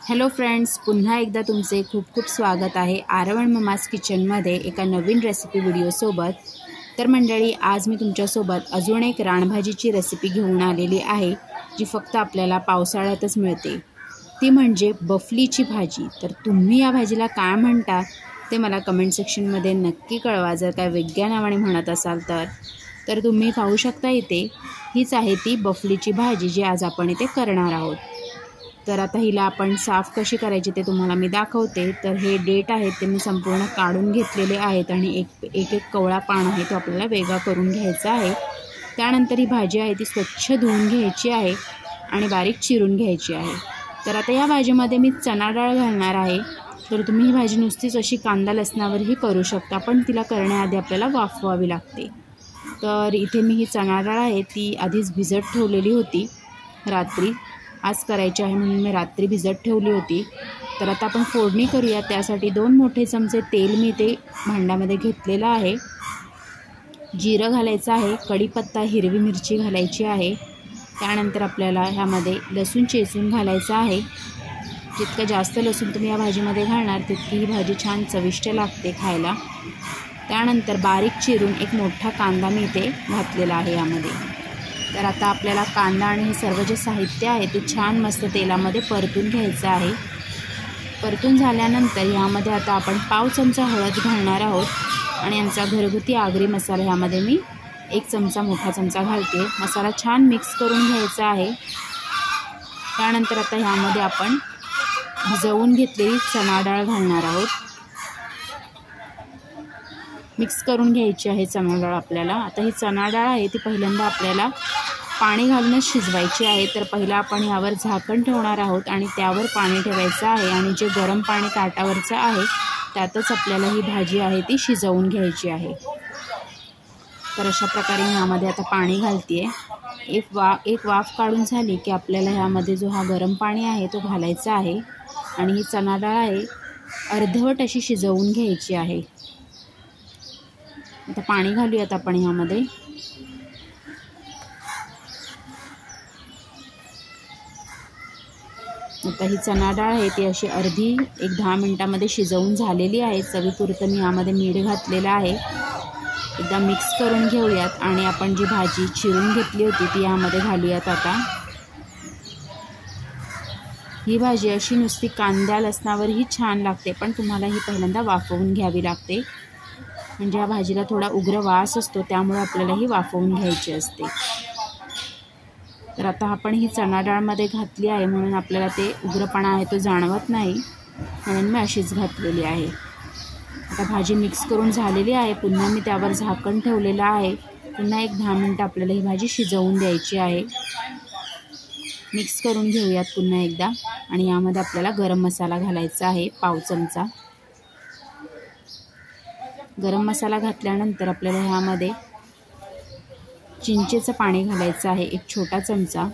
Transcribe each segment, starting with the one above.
Hello friends, पुन्हा एकदा तुमचे खूप खूप स्वागत आहे आरवण ममाज किचनमध्ये एका नवीन रेसिपी व्हिडिओसोबत। तर मंडळी, आज मी तुमच्यासोबत अजून एक रानभाजीची रेसिपी घेऊन आलेली आहे, जी फक्त आपल्याला पावसाळ्यातच मिळते। ती म्हणजे बफलीची भाजी। तर तुम्ही या भाजीला काय म्हणता ते मला कमेंट सेक्शनमध्ये नक्की कळवा। जर काय वेगळ्या नावाने म्हणत असाल तर तुम्ही पाहू शकता इथे हीच आहे ती बफलीची भाजी, जी आज आपण इथे करणार आहोत। तर आता हिला आपण साफ कशी करायची ते तुम्हाला मी दाखवते। तर हे डेट आहेत ते मी संपूर्ण काढून घेतलेले आहेत आणि एक कवळा पान आहे तो आपल्याला वेगळा करून घ्यायचा आहे। त्यानंतर ही भाजी आहे ती स्वच्छ धुवून घ्यायची आहे आणि बारीक चिरून घ्यायची आहे। तर आता या भाजीमध्ये मी चणा डाळ घालणार आहे। तर तुम्ही ही भाजी नुसतीच अशी कांदा लसणावरही करू शकता, पण तिला करण्याआधी आपल्याला वाफवावी लागते। तर इथे मी ही चणा डाळ आहे ती आधीच भिजत ठेवलेली होती रात्री। आज करायची आहे म्हणून मी रात्री भिजत ठेवली होती। तर आता आपण फोडणी करूया। त्यासाठी 2 मोठे चमचे तेल मी ते भांड्यामध्ये घेतलेलं आहे। जिरं घालायचं आहे, कढीपत्ता, हिरवी मिरची घालायची आहे। त्यानंतर आपल्याला ह्यामध्ये लसूण चेचून घालायचं आहे। जितकं जास्त लसूण तुम्ही या भाजीमध्ये घालणार तितकी ही भाजी छान चविष्ट लागते खायला। त्यानंतर बारीक चिरून एक मोठा कांदा मी इथे घातलेला आहे यामध्ये। तर आता आपल्याला कांदा आणि हे सर्व जे साहित्य आहे ते छान मस्त तेलामध्ये परतून घ्यायचं आहे। परतून झाल्यानंतर ह्यामध्ये आता आपण पाव चमचा हळद घालणार आहोत आणि यांचा घरगुती आगरी मसाला ह्यामध्ये मी 1 चमचा मोठा चमचा घालते। मसाला छान मिक्स करून घ्यायचा आहे। त्यानंतर आता ह्यामध्ये आपण भिजवून घेतलेली चणा डाळ घालणार आहोत। मिक्स करून घ्यायची आहे चणा डाळ आपल्याला। आता ही चणा डाळ आहे ती पहिल्यांदा आपल्याला पाणी घालून शिजवायची आहे। तर पहिला आपण यावर झाकण ठेवणार आहोत आणि त्यावर पाणी ठेवायचं आहे आणि जे गरम पाणी ताटावरचं आहे त्यातच आपल्याला ही भाजी आहे ती शिजवून घ्यायची आहे। तर अशा प्रकारे मी यामध्ये आता पाणी घालते आहे। एक वाफ काढून झाली की आपल्याला ह्यामध्ये जो हा गरम पाणी आहे तो घालायचा आहे आणि ही चणा डाळ आहे अर्धवट अशी शिजवून घ्यायची आहे। आता पाणी घालूयात आपण ह्यामध्ये। आता ही चणा डाळ आहे ती अशी अर्धी 10 मिनिटांमध्ये शिजवून झालेली आहे। चवीपुरतं मी यामध्ये मीठ घातलेलं आहे। एकदा मिक्स करून घेऊयात आणि आपण जी भाजी चिरून घेतली होती ती यामध्ये घालूयात आता। ही भाजी अशी नुसती कांद्या लसणावरही छान लागते, पण तुम्हाला ही पहिल्यांदा वाफवून घ्यावी लागते। म्हणजे या भाजीला थोडा उग्र वास असतो, त्यामुळे आपल्याला ही वाफवून घ्यायची असते। तर आता आपण ही चणा डाळमध्ये घातली आहे म्हणून आपल्याला ते उग्रपणा आहे तो जाणवत नाही, म्हणून मी अशीच घातलेली आहे। आता भाजी मिक्स करून झालेली आहे। पुन्हा मी त्यावर झाकण ठेवलेलं आहे। पुन्हा 10 मिनिटं आपल्याला ही भाजी शिजवून द्यायची आहे। मिक्स करून घेऊयात पुन्हा एकदा आणि यामध्ये आपल्याला गरम मसाला घालायचा आहे पाव चमचा। गरम मसाला घातल्यानंतर आपल्याला ह्यामध्ये चिंचेचं पाणी घालायचं आहे 1 छोटा चमचा।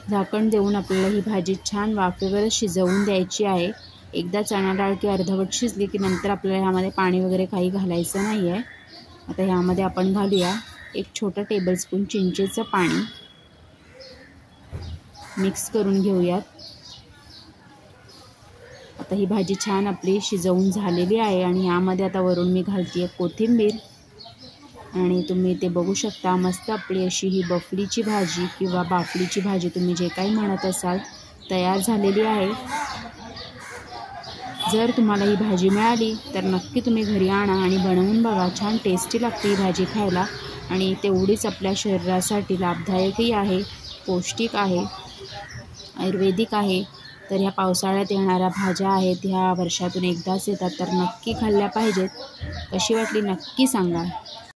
झाकण देऊन आपल्याला ही भाजी छान वाफेवर शिजवून द्यायची आहे। एकदा चणा डाळ की अर्धवट शिजली की नंतर आपल्याला ह्यामध्ये पाणी वगैरे काही घालायचं नाही आहे। आता ह्यामध्ये आपण घालूया 1 छोटा टेबलस्पून चिंचेचं पाणी। मिक्स करून घेऊयात। आता ही भाजी छान आपली शिजवून झालेली आहे आणि यामध्ये आता वरून मी घालते कोथिंबीर आणि तुम्ही ते बघू शकता मस्त आपली अशी ही बफलीची भाजी किंवा बाफलीची भाजी तुम्ही जे काही म्हणत असाल तयार झालेली आहे। जर तुम्हाला ही भाजी मिळाली तर नक्की तुम्ही घरी आणा आणि बनवून बघा। छान टेस्टी लागते ही भाजी खायला आणि तेवढीच आपल्या शरीरासाठी लाभदायकही आहे, पौष्टिक आहे, आयुर्वेदिक आहे। तर ह्या पावसाळ्यात येणाऱ्या भाज्या आहेत ह्या वर्षातून एकदाच येतात, तर नक्की खाल्ल्या पाहिजेत। कशी वाटली नक्की सांगा।